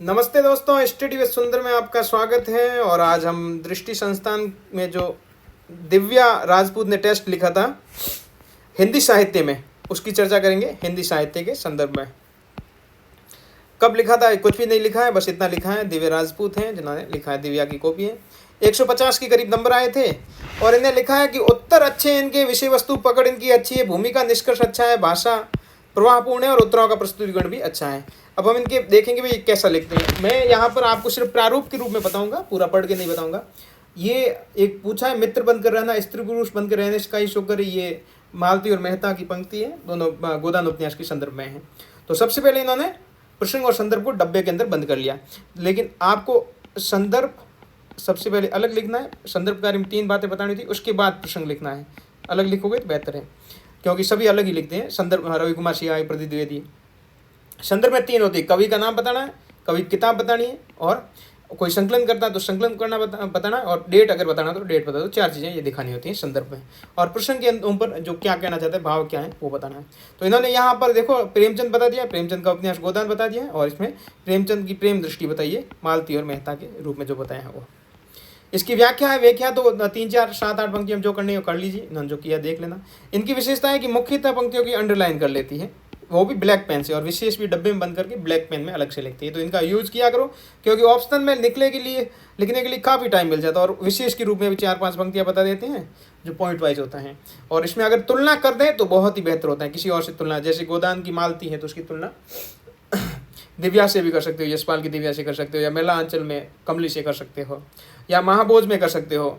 नमस्ते दोस्तों, study with सुंदर में आपका स्वागत है। और आज हम दृष्टि संस्थान में जो दिव्या राजपूत ने टेस्ट लिखा था हिंदी साहित्य में, उसकी चर्चा करेंगे। हिंदी साहित्य के संदर्भ में कब लिखा था, कुछ भी नहीं लिखा है, बस इतना लिखा है। दिव्या राजपूत हैं जिन्होंने लिखा है, दिव्या की कॉपी है। 150 के करीब नंबर आए थे और इन्हें लिखा है कि उत्तर अच्छे हैं इनके, विषय वस्तु पकड़ इनकी अच्छी है, भूमिका निष्कर्ष अच्छा है, भाषा प्रवाहपूर्ण है और उत्तरों का प्रस्तुतिकरण भी अच्छा है। अब हम इनके देखेंगे भाई कैसा लिखते हैं। मैं यहाँ पर आपको सिर्फ प्रारूप के रूप में बताऊंगा, पूरा पढ़ के नहीं बताऊंगा। ये एक पूछा है, मित्र बनकर रहना स्त्री पुरुष बनकर रहने का ही शोकर। ये मालती और मेहता की पंक्ति है, दोनों गोदान उपन्यास के संदर्भ में है। तो सबसे पहले इन्होंने प्रसंग और संदर्भ को डब्बे के अंदर बंद कर लिया, लेकिन आपको संदर्भ सबसे पहले अलग लिखना है। संदर्भ के बारे में 3 बातें बतानी थी, उसके बाद प्रसंग लिखना है। अलग लिखोगे तो बेहतर है, क्योंकि सभी अलग ही लिखते हैं। संदर्भ रवि कुमार सिंह, प्रदीप द्विवेदी। संदर्भ में 3 होती है, कवि का नाम बताना है, कवि किताब बतानी है, और कोई संकलन करता है तो संकलन करना बताना है, और डेट अगर बताना तो डेट बता दो। 4 चीज़ें ये दिखानी होती हैं संदर्भ में। और प्रसंग के ऊपर जो क्या कहना चाहता है, भाव क्या है, वो बताना है। तो इन्होंने यहाँ पर देखो प्रेमचंद बता दिया, प्रेमचंद का उपन्यास गोदान बता दिया है, और इसमें प्रेमचंद की प्रेम दृष्टि बताइए मालती और मेहता के रूप में जो बताया है वो। इसकी व्याख्या है, व्याख्या तो 3, 4, 7, 8 पंक्तियां जो करनी है कर लीजिए। इन्होंने जो किया देख लेना। इनकी विशेषता है कि मुख्यतः पंक्तियों की अंडरलाइन कर लेती है, वो भी ब्लैक पेन से, और विशेष भी डब्बे में बंद करके ब्लैक पेन में अलग से लिखती है। तो इनका यूज किया करो, क्योंकि ऑप्शनल में लिखने के लिए काफ़ी टाइम मिल जाता है, और विशेष के रूप में भी 4-5 पंक्तियां बता देते हैं जो पॉइंट वाइज होता है। और इसमें अगर तुलना कर दें तो बहुत ही बेहतर होता है, किसी और से तुलना। जैसे गोदान की मालती है तो उसकी तुलना दिव्या से भी कर सकते हो, यशपाल की दिव्या से कर सकते हो, या मेला अंचल में कमली से कर सकते हो, या महाभोज में कर सकते हो।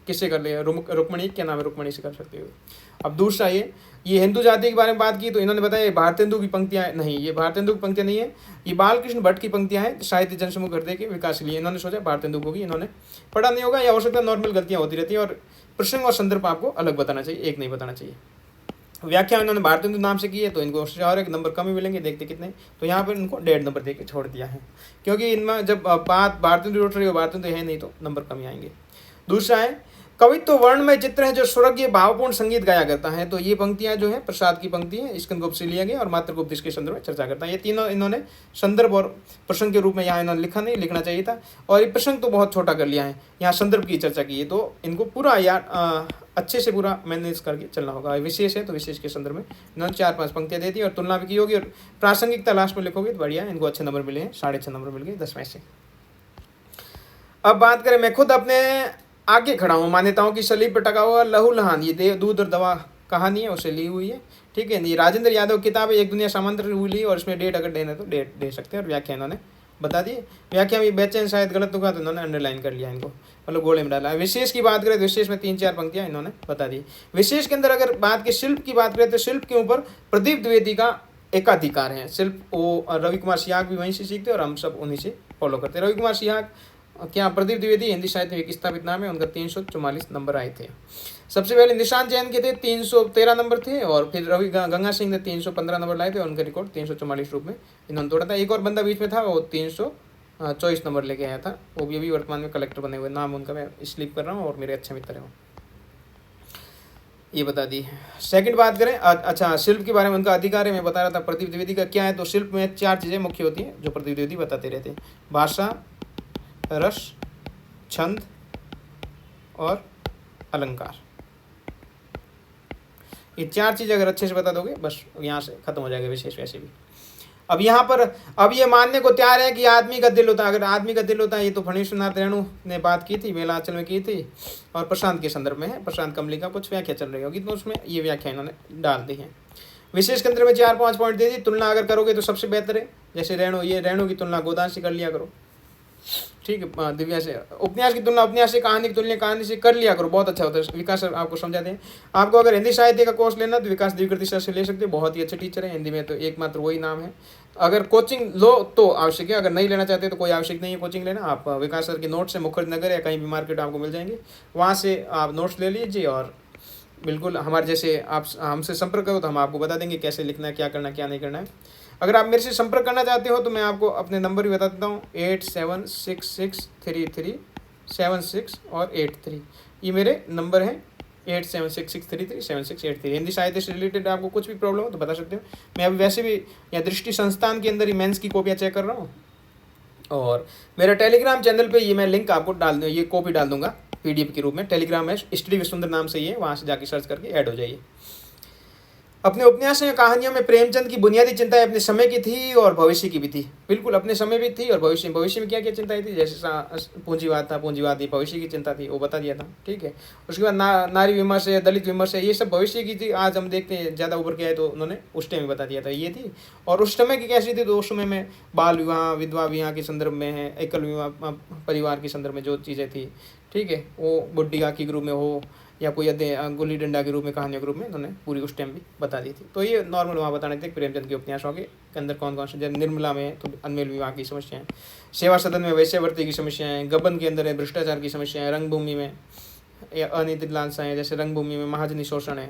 किससे कर लिया, रुक्मणी, क्या नाम है, रुक्मणी से कर सकते हो। अब दूसरा ये हिंदू जाति के बारे में बात की तो इन्होंने बताया भारतेंदु की पंक्तियाँ नहीं, ये भारतेंदु की पंक्तियाँ नहीं है, ये बालकृष्ण भट्ट की पंक्तियाँ हैं, साहित्य जनसमूह हृदय के विकास के लिए। इन्होंने सोचा भारतेंदु को भी इन्होंने पढ़ा नहीं होगा, या हो सकता है नॉर्मल गलतियाँ होती रहती है। और प्रसंग और संदर्भ आपको अलग बताना चाहिए, एक नहीं बताना चाहिए। व्याख्या इन्होंने भारतेंदु नाम से की है, तो इनको और एक नंबर कम ही मिलेंगे, देखते कितने। तो यहाँ पर इनको 1.5 नंबर दे के छोड़ दिया है, क्योंकि इनमें जब बात भारतेंदु उठ रही हो, भारतेंदु है नहीं, तो नंबर कम ही आएंगे। दूसरा है, कवित्व वर्णमय चित्र है जो स्वर्गीय भावपूर्ण संगीत गाया करता है। तो ये पंक्तियां जो है प्रसाद की पंक्ति है, स्कंदगुप्त से लिया गया, और मात्रगुप्त इसके संदर्भ में चर्चा करता है। ये तीनों इन्होंने संदर्भ और प्रसंग के रूप में यहाँ इन्होंने लिखा नहीं, लिखना चाहिए था। और ये प्रसंग तो बहुत छोटा कर लिया है, यहाँ संदर्भ की चर्चा की है। तो इनको पूरा यार अच्छे से पूरा मैनेज करके चलना होगा। विशेष है तो विशेष के संदर्भ में इन्होंने 4-5 पंक्तियाँ दे दी, और तुलना भी की होगी, और प्रासंगिकता लास्ट में लिखोगे तो बढ़िया। इनको अच्छे नंबर मिले हैं, 6.5 नंबर मिल गए 10 में से। अब बात करें, मैं खुद अपने आगे खड़ा हूँ, मान्यताओं की सलीब पर टका हुआ लहू लहान, ये दूध और दवा कहानी है, उसे ली हुई है। ठीक है, ये राजेंद्र यादव किताब है, एक दुनिया सामंत्र हुई, और इसमें डेट अगर देना तो डेट दे सकते हैं। और व्याख्या इन्होंने बता दी। व्याख्या में बेचैन शायद गलत होगा तो इन्होंने अंडरलाइन कर लिया, इनको मतलब गोले में डाला। विशेष की बात करें तो विशेष में 3-4 पंक्तियाँ इन्होंने बता दी। विशेष के अंदर अगर बात की शिल्प की बात करें तो शिल्प के ऊपर प्रदीप द्विवेदी का एकाधिकार है। शिल्प वो रवि कुमार सिहाग भी वहीं से सीखते हैं, और हम सब उन्हीं से फॉलो करते हैं। रवि कुमार सिहाग क्या, प्रदीप द्विवेदी हिंदी साहित्य में एक स्थापित नाम है। उनका 344 नंबर आए थे। सबसे पहले निशांत जैन के थे 313 नंबर थे, और फिर रवि गंगा सिंह ने 315 नंबर लाए थे, और उनका रिकॉर्ड 344 रूप में इन्होंने तोड़ा था। एक और बंदा बीच में था, वो 324 नंबर लेके आया था, वो भी अभी वर्तमान में कलेक्टर बने हुए। नाम उनका मैं स्लिप कर रहा हूँ, और मेरे अच्छे मित्र हैं, ये बता दी। सेकंड बात करें, अच्छा शिल्प के बारे में उनका अधिकार है, मैं बता रहा था प्रदीप द्विवेदी का क्या है। तो शिल्प में 4 चीज़ें मुख्य होती हैं जो प्रदीप द्विवेदी बताते रहते हैं, भाषा, रस, छंद और अलंकार। ये 4 चीज़ अगर अच्छे से बता दोगे बस यहाँ से खत्म हो जाएगा विशेष। वैसे भी अब यहाँ पर अब ये मानने को तैयार है कि आदमी का दिल होता है। अगर आदमी का दिल होता है, ये तो फणीश्वरनाथ रेणु ने बात की थी, मेला आंचल में की थी, और प्रशांत के संदर्भ में है। प्रशांत कमली का कुछ व्याख्या चल रही होगी, तो उसमें ये व्याख्या इन्होंने डाल दी है। विशेष के अंदर में 4-5 पॉइंट दे दी। तुलना अगर करोगे तो सबसे बेहतर है, जैसे रेणु की तुलना गोदान से कर लिया करो। ठीक है, दिव्या से उपन्यास की तुलना उपन्यास से, कहानी की तुलना कहानी से कर लिया करो, बहुत अच्छा होता है। विकास सर आपको समझाते हैं। आपको अगर हिंदी साहित्य का कोर्स लेना तो विकास द्विकृति सर से ले सकते हो, बहुत ही अच्छे टीचर है हिंदी में, तो एकमात्र वही नाम है। अगर कोचिंग लो तो आवश्यक है, अगर नहीं लेना चाहते तो कोई आवश्यक नहीं है कोचिंग लेना। आप विकास सर के नोट्स से मुखर्जी या कहीं भी मार्केट आपको मिल जाएंगे, वहाँ से आप नोट्स ले लीजिए, और बिल्कुल हमारे जैसे आप हमसे संपर्क करो तो हम आपको बता देंगे कैसे लिखना है, क्या करना है, क्या नहीं करना है। अगर आप मेरे से संपर्क करना चाहते हो तो मैं आपको अपने नंबर भी बता देता हूँ, 87663376 और 83। ये मेरे नंबर हैं, 8766337683। हिंदी साहित्य से रिलेटेड आपको कुछ भी प्रॉब्लम हो तो बता सकते हो। मैं अभी वैसे भी यहाँ दृष्टि संस्थान के अंदर ही मेंस की कॉपियाँ चेक कर रहा हूँ, और मेरा टेलीग्राम चैनल पे ये मैं लिंक आपको डाल दूँ, ये कॉपी डाल दूंगा PDF के रूप में। टेलीग्राम है स्टडी विद सुंदर नाम से ही है, वहाँ से जाके सर्च करके ऐड हो जाइए। अपने उपन्यास में कहानियों में प्रेमचंद की बुनियादी चिंताएं अपने समय की थी और भविष्य की भी थी। बिल्कुल अपने समय भी थी और भविष्य में क्या क्या चिंताएं थी, जैसे पूंजीवाद था, पूंजीवादी भविष्य की चिंता थी, वो बता दिया था। ठीक है, उसके बाद नारी विमर्श है, दलित विमर्श है, ये सब भविष्य की थी। आज हम देखते हैं ज़्यादा उभर के आए तो उन्होंने उस टाइम में बता दिया था ये थी। और उस समय की कैसी थी, तो उस समय में बाल विवाह, विधवा विवाह के संदर्भ में है, एकल विवाह परिवार के संदर्भ में जो चीज़ें थी, ठीक है, वो बुड्ढिया के रूप में हो या कोई गुल्ली डंडा के रूप में, कहानियों के रूप में उन्होंने पूरी उस टाइम भी बता दी थी। तो ये नॉर्मल वहाँ बताने थे प्रेमचंद के उपन्यासों के अंदर कौन कौन से, जैसे निर्मला में तो अनमेल विवाह की समस्याएं, सेवा सदन में वैश्यवृत्ति की समस्याएं, गबन के अंदर है भ्रष्टाचार की समस्याएं, रंगभूमि में अनियंत्रित लालसाएं, जैसे रंगभूमि में महाजनी शोषण है,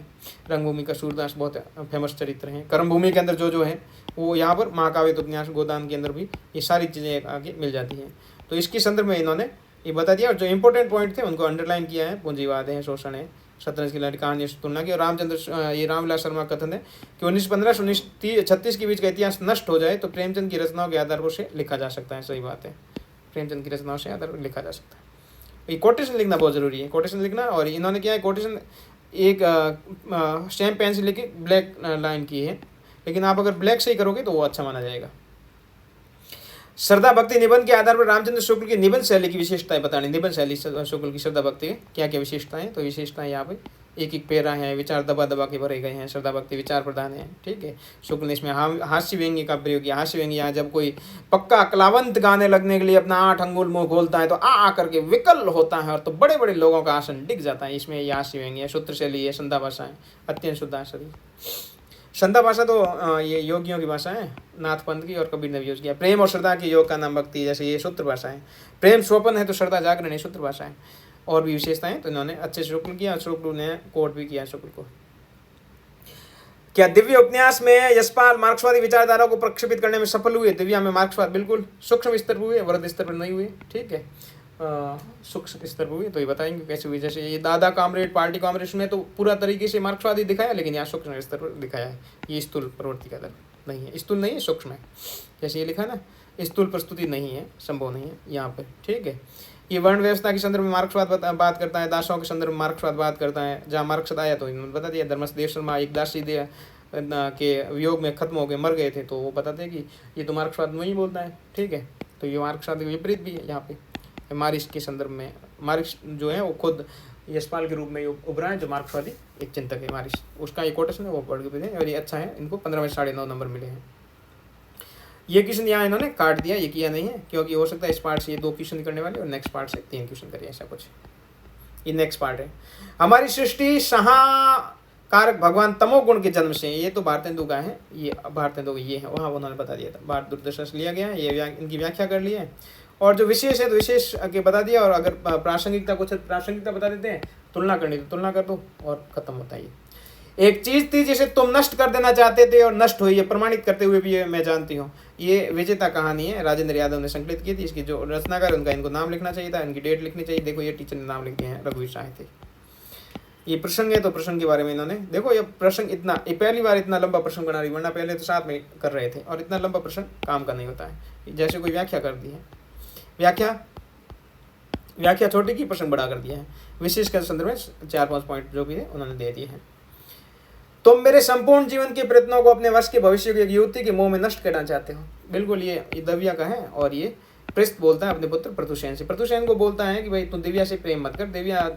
रंगभूमि का सूरदास बहुत फेमस चरित्र है। कर्मभूमि के अंदर जो है वो यहाँ पर महाकाव्य उपन्यास गोदान के अंदर भी ये सारी चीज़ें आगे मिल जाती हैं। तो इसके संदर्भ में इन्होंने ये बता दिया, और जो इंपॉर्टेंट पॉइंट थे उनको अंडरलाइन किया है। पूंजीवाद है, शोषण है, शतरंज की लड़ाई, कहानी से तुलना की। और ये रामविलास शर्मा का कथन है कि 1915 से 1936 के बीच का इतिहास नष्ट हो जाए तो प्रेमचंद की रचनाओं के आधार पर से लिखा जा सकता है। सही बात है, प्रेमचंद की रचनाओं से आधार पर लिखा जा सकता है। ये कोटेशन लिखना बहुत ज़रूरी है, कोटेशन लिखना। और इन्होंने क्या है, कोटेशन एक स्टैम्प पेन से लेके ब्लैक लाइन की है, लेकिन आप अगर ब्लैक से ही करोगे तो वो अच्छा माना जाएगा। श्रद्धा भक्ति निबंध के आधार पर रामचंद्र शुक्ल की निबंध शैली की विशेषताएं बतानी। निबंध शैली शुक्ल की श्रद्धा भक्ति क्या क्या विशेषताएं, तो विशेषताएं यहाँ पे एक एक पैरा है, विचार दबा दबा के भरे गए हैं, श्रद्धा भक्ति विचार प्रधान है। ठीक है, शुक्ल ने इसमें हास्य व्यंग्य का प्रयोग किया। हास्य व्यंग्य यहाँ जब कोई पक्का कलावंत गाने लगने के लिए अपना 8 अंगुल मुँह खोलता है तो आ करके विकल होता है और तो बड़े बड़े लोगों का आसन डिग जाता है। इसमें ये हास्य व्यंग्य है। सूत्र शैली है, संध्या भाषा है, अत्यंत शुद्धाशरी। संध्या भाषा तो ये योगियों की भाषा है, नाथ पंथ की, और कबीर ने भी यूज किया। प्रेम और श्रद्धा की योग का नाम भक्ति, जैसे ये सूत्र भाषा है। प्रेम स्वपन है तो श्रद्धा जागरण है, सूत्र भाषा है। और भी विशेषताएं तो इन्होंने अच्छे से शुक्ल किया, शुक्ल ने कोट भी किया शुक्ल को। क्या दिव्य उपन्यास में यशपाल मार्क्सवादी विचारधारा को प्रक्षेपित करने में सफल हुए? दिव्या में मार्क्सवाद बिल्कुल सूक्ष्म स्तर पर हुए, वृहद स्तर पर नहीं हुए। ठीक है, सूक्ष्म स्तर पर हुए तो ये बताएंगे कैसे हुई। जैसे ये दादा कामरेड, पार्टी कामरेड में तो पूरा तरीके से मार्क्सवादी दिखाया, लेकिन यहाँ सूक्ष्म स्तर पर दिखाया है। ये स्थूल प्रवृत्ति का दर नहीं है, स्थूल नहीं है, सूक्ष्म है। जैसे ये लिखा है ना, स्थूल प्रस्तुति नहीं है, संभव नहीं है यहाँ पर। ठीक है, ये वर्ण व्यवस्था के संदर्भ में मार्क्सवाद बात करता है, दासों के संदर्भ में मार्क्सवाद बात करता है। जहाँ मार्क्सवाद आया तो इन्होंने बता दिया, धर्मदेव शर्मा एक दासी के वियोग में खत्म हो गए, मर गए थे, तो वो बताते हैं कि ये तो मार्क्सवाद में ही बोलता है। ठीक है, तो ये मार्क्सवाद के विपरीत भी है। यहाँ पे मार्क्स के संदर्भ में, मार्क्स जो है वो खुद यशपाल के रूप में उभरा है, जो मार्क्सवादी एक चिंतक है मार्क्स, उसका एक कोटेशन है वो पढ़ के भेजें। और ये अच्छा है, इनको 15 में 9.5 नंबर मिले हैं। ये क्वेश्चन यहाँ इन्होंने काट दिया, ये किया नहीं है, क्योंकि हो सकता है इस पार्ट से ये 2 क्वेश्चन करने वाले और नेक्स्ट पार्ट से 3 क्वेश्चन करिए, ऐसा कुछ। ये नेक्स्ट पार्ट है। हमारी सृष्टि कारक भगवान तमोगुण के जन्म से, ये तो भारतेंदु का है, ये भारतेंदु का ये है, वहाँ उन्होंने बता दिया था, भारत दुर्दशा से लिया गया है, ये इनकी व्याख्या कर ली है। और जो विशेष है तो विशेष आगे बता दिया, और अगर प्रासंगिकता कुछ प्रासंगिकता बता देते हैं, तुलना करनी तो तुलना कर दो और खत्म होता है। ये एक चीज थी जिसे तुम नष्ट कर देना चाहते थे और नष्ट हुई, ये प्रमाणित करते हुए भी ये मैं जानती हूँ। ये विजेता कहानी है, राजेंद्र यादव ने संकलित की थी। इसकी जो रचनाकार उनका, इनको नाम लिखना चाहिए था, इनकी डेट लिखनी चाहिए। देखो ये टीचर ने नाम लिख दिए हैं, रघुवीर साहित्य। ये प्रसंग है तो प्रसंग के बारे में इन्होंने, देखो ये प्रसंग इतना, ये पहली बार इतना लंबा प्रसंग बना रही, वरना पहले तो साथ में कर रहे थे, और इतना लंबा प्रसंग काम का नहीं होता है। जैसे कोई व्याख्या कर दी है, व्याख्या छोटी की, प्रसंग बड़ा कर दिया है। विशेष कर संदर्भ में 4-5 पॉइंट जो भी है उन्होंने दे दिए हैं। तुम मेरे संपूर्ण जीवन के प्रयत्नों को अपने वश के भविष्य की एक युवती के मुंह में नष्ट करना चाहते हो। बिल्कुल ये दिव्या का है, और ये पृष्ठ बोलता है अपने पुत्र प्रतुसेन से। प्रतुसेन को बोलता है कि भाई तुम दिव्या से प्रेम मत कर। दिव्या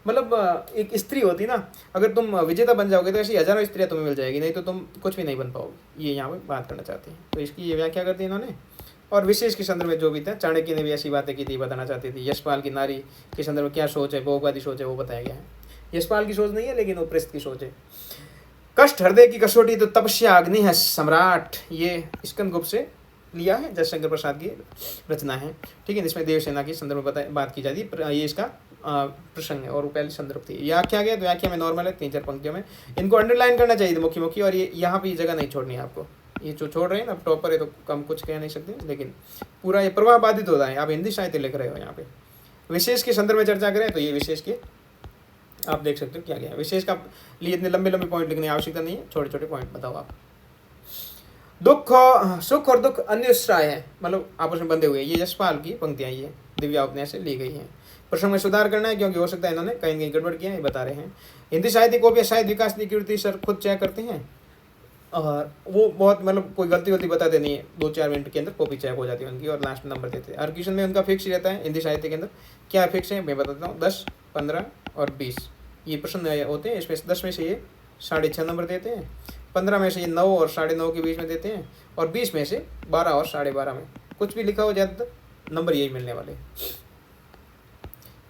मतलब एक स्त्री होती ना, अगर तुम विजेता बन जाओगे तो ऐसी हजारों स्त्रियां तुम्हें मिल जाएगी, नहीं तो तुम कुछ भी नहीं बन पाओगे। ये यहाँ पे बात करना चाहते हैं, तो इसकी ये व्याख्या करती है इन्होंने। और विशेष के संदर्भ में जो भी था, चाणक्य ने भी ऐसी बातें की थी, बताना चाहती थी। यशपाल की नारी के संदर्भ में क्या सोच है, बहुवादी सोच है, वो बताया गया है। यशपाल की सोच नहीं है, लेकिन वो पृष्ठ की सोच है। कष्ट हृदय की कसौटी तो तपस्या अग्नि है सम्राट, ये स्कंदगुप्त से लिया है, जयशंकर प्रसाद की रचना है। ठीक है, इसमें देवसेना के संदर्भ में बात की जाती है। ये इसका प्रसंग है, और वो पहले संदर्भ थी। व्याख्या गया तो व्याख्या में नॉर्मल है, 3-4 पंक्तियों में। इनको अंडरलाइन करना चाहिए था मुख्य, और ये यहाँ पे जगह नहीं छोड़नी है आपको। ये जो छोड़ रहे हैं ना, टॉपर है तो कम कुछ कह नहीं सकते, लेकिन पूरा ये प्रवाह बाधित होता है। आप हिंदी साहित्य लिख रहे हो, यहाँ पे विशेष के संदर्भ में चर्चा करें तो ये विशेष के आप देख सकते हो क्या गया। विशेष का लिए इतने लंबे पॉइंट लिखने की आवश्यकता नहीं है, छोटे छोटे पॉइंट बताओ आप। सुख और दुख अन्योश्राय है, मतलब आपस में बंधे हुए। ये यशपाल की पंक्तियां ये दिव्या उपन्यास से ली गई हैं। प्रसंग में सुधार करना है क्योंकि हो सकता है इन्होंने कहीं कहीं गड़बड़ किया है, बता रहे हैं। हिंदी साहित्य को भी साहित्य विकास की कीर्ति सर खुद चेक करते हैं और वो बहुत मतलब कोई गलती बताते नहीं है, 2-4 मिनट के अंदर कॉपी चेक हो जाती है उनकी और लास्ट नंबर देते हैं। हर क्वेश्चन में उनका फिक्स रहता है हिंदी साहित्य के अंदर। क्या फिक्स है मैं बताता हूँ, 10, 15 और 20 ये प्रश्न होते हैं। इसमें 10 में से ये 6.5 नंबर देते हैं, 15 में से ये 9 और 9.5 के बीच में देते हैं और 20 में से 12 और 12.5 में। कुछ भी लिखा हो ज़्यादातर नंबर यही मिलने वाले।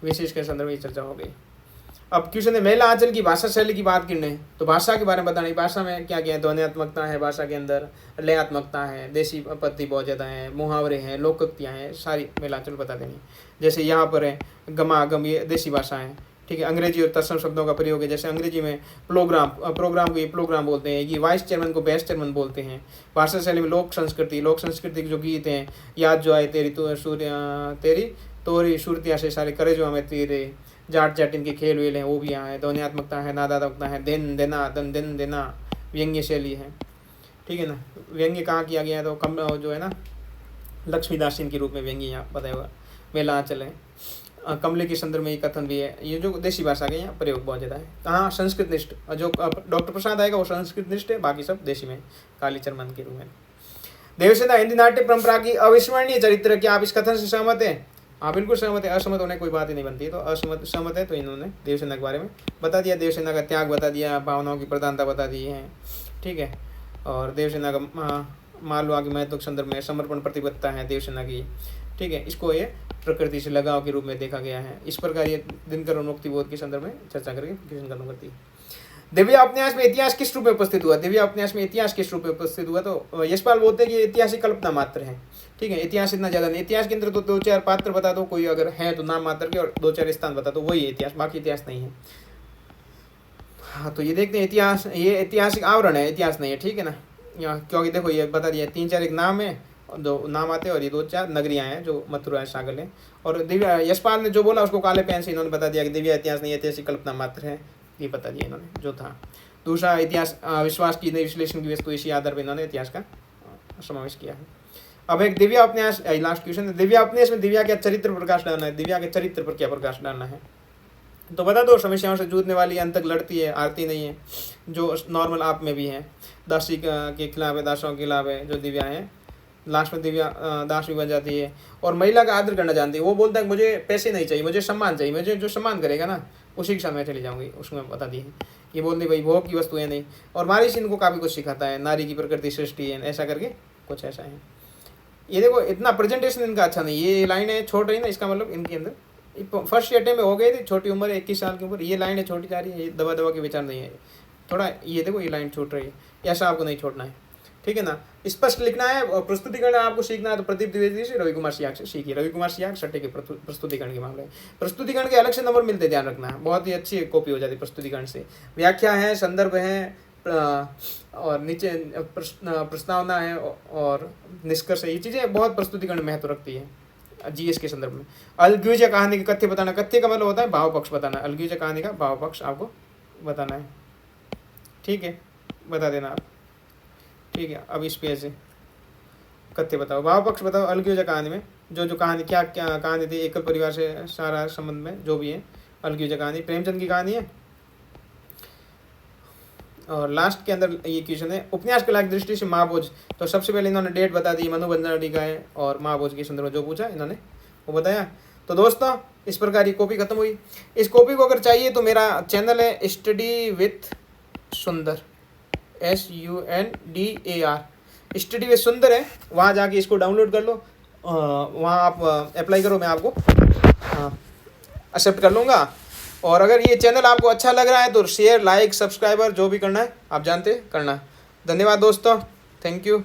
विशेष के संदर्भ में चर्चा हो गई। अब क्वेश्चन है महिला आंचल की भाषा शैली की बात करने, तो भाषा के बारे में बताना है। भाषा में क्या क्या है, ध्वन्यात्मकता है भाषा के अंदर, लयात्मकता है, देशी पद्धति बहुत ज़्यादा है, मुहावरे हैं, लोकोक्तियाँ हैं, सारी महिला आंचल बता देनी। जैसे यहाँ पर है गमागम, ये देशी भाषा है, ठीक है। अंग्रेजी और तत्सम शब्दों का प्रयोग है, जैसे अंग्रेजी में प्रोग्राम को ये प्रोग्राम बोलते हैं, ये वाइस चेयरमैन को बेस्ट चेयरमैन बोलते हैं। भाषा शैली में लोक संस्कृति के जो गीत हैं, याद जो आए तेरी तोरी सूरतिया से सारे करे जो हमें तेरे, जाट जाटिन के खेल वेल हैं वो भी यहाँ है। ध्वन्यात्मकता है, नादात्मकता है, दिन देना, दिन देना, व्यंग्य शैली है, ठीक है ना। व्यंग्य कहाँ किया गया है, तो कम जो है ना लक्ष्मीदासिन के रूप में व्यंग्य यहाँ बताया हुआ मेला आंचल है। कमले के संदर्भ में ये कथन भी है। ये जो देशी भाषा के यहाँ प्रयोग बहुत ज़्यादा है। कहाँ संस्कृत निष्ठ, जो डॉक्टर प्रसाद आएगा वो संस्कृत निष्ठ है, बाकी सब देशी में कालीचरण के रूप में। देवसेना हिंदी नाट्य परंपरा की अविस्मरणीय चरित्र, क्या आप इस कथन से सहमत है? हाँ बिल्कुल सहमत है, असहमत होने कोई बात ही नहीं बनती है। तो सहमत है तो इन्होंने देवसेना के बारे में बता दिया, देवसेना का त्याग बता दिया, भावनाओं की प्रधानता बता दी है, ठीक है। और देवसेना का मालवा के महत्व के संदर्भ में समर्पण प्रतिबद्धता है देवसेना की, ठीक है। इसको ये प्रकृति से लगाव के रूप में देखा गया है। इस प्रकार ये दिनकर और मुक्तिबोध के संदर्भ में चर्चा करके कृष्ण खत्म करती है। दिव्या उपन्यास में इतिहास किस रूप में उपस्थित हुआ? दिव्या उपन्यास में इतिहास किस रूप में उपस्थित हुआ? तो यशपाल बोलते हैं कि ऐतिहासिक कल्पना मात्र है, ठीक है। इतिहास इतना ज़्यादा नहीं। इतिहास के अंदर तो 2-4 पात्र बता दो, कोई अगर है तो नाम मात्र के, और 2-4 स्थान बता दो, वही है इतिहास, बाकी इतिहास नहीं है। हाँ तो ये देखते हैं इतिहास, ये ऐतिहासिक आवरण है, इतिहास नहीं है, ठीक है ना। क्योंकि देखो ये बता दिया 3-4 एक नाम है, 2 नाम आते हैं और ये 2-4 नगरियाँ हैं जो मथुरा है, सागल है। और दिव्या यशपाल ने जो बोला उसको काले पेन से इन्होंने बता दिया कि दिव्या इतिहास नहीं, ऐतिहासिक कल्पना मात्र है, ये बता दिया इन्होंने जो था। दूसरा इतिहास विश्वास की नई विश्लेषण की वस्तु, इसी आधार पर इन्होंने इतिहास का समावेश किया है। अब एक दिव्या उपन्यास, लास्ट क्वेश्चन है, दिव्या उपन्यास में दिव्या के चरित्र पर प्रकाश डालना है। दिव्या के चरित्र पर क्या प्रकाश डालना है तो बता दो। समस्याओं से जूझने वाली, अंत तक लड़ती है, हारती नहीं है, जो नॉर्मल आप में भी है, दासी के खिलाफ है, दासों के खिलाफ है जो दिव्या है। लास्ट में दिव्या दास भी बन जाती है और महिला का आदर करना जानती है। वो बोलता है मुझे पैसे नहीं चाहिए, मुझे सम्मान चाहिए, मुझे जो सम्मान करेगा ना उसी के साथ मैं चली जाऊँगी, उसमें बता दी है। ये बोलती भाई भोग की वस्तु है नहीं। और मारिश इनको काफ़ी कुछ सिखाता है, नारी की प्रकृति सृष्टि है, ऐसा करके कुछ ऐसा है। ये देखो इतना प्रेजेंटेशन इनका अच्छा नहीं, ये लाइन है छोड़ रही ना, इसका मतलब इनके अंदर फर्स्ट अटेम्प्ट में हो गए थे, छोटी उम्र 21 साल की उम्र, ये लाइन है छोटी जा रही है, ये दबा के विचार नहीं है थोड़ा। ये देखो ये लाइन छूट रही है, ऐसा आपको नहीं छोड़ना है, ठीक है ना। स्पष्ट लिखना है और प्रस्तुतिकरण आपको सीखना है तो प्रदीप द्विवेदी से, रवि कुमार सियाग से सीखिए। रवि कुमार सियाग सट्टे के प्रस्तुतिकरण के मामले, प्रस्तुतिकरण के अलग से नंबर मिलते, ध्यान रखना है, बहुत ही अच्छी कॉपी हो जाती है प्रस्तुतिकरण से। व्याख्या है, संदर्भ है और नीचे प्रस्तावना है और निष्कर्ष है, ये चीज़ें बहुत प्रस्तुतिकरण महत्व रखती है जीएस के संदर्भ में। अलग्यूजा कहानी के कथ्य बताना, कथ्य का मतलब होता है भाव पक्ष बताना, अलग्यूजा कहानी का भाव पक्ष आपको बताना है, ठीक है, बता देना आप, ठीक है। अब इस पे ऐसे कथ्य बताओ, भाव पक्ष बताओ अलग्यूजा कहानी में, जो कहानी क्या कहानी थी, एकल परिवार से सारा संबंध में जो भी है, अलग्यूजा कहानी प्रेमचंद की कहानी है। और लास्ट के अंदर ये क्वेश्चन है, उपन्यास कला की दृष्टि से महाभोज, तो सबसे पहले इन्होंने डेट बता दी, मनु बंजारी का है, और महाभोज के संदर्भ में जो पूछा इन्होंने वो बताया। तो दोस्तों इस प्रकार की कॉपी खत्म हुई। इस कॉपी को अगर चाहिए तो मेरा चैनल है स्टडी विथ सुंदर, SUNDAR, स्टडी विथ सुंदर है, वहाँ जाके इसको डाउनलोड कर लो, वहाँ आप अप्लाई करो, मैं आपको एक्सेप्ट कर लूँगा। और अगर ये चैनल आपको अच्छा लग रहा है तो शेयर, लाइक, सब्सक्राइबर जो भी करना है आप जानते करना। धन्यवाद दोस्तों, थैंक यू।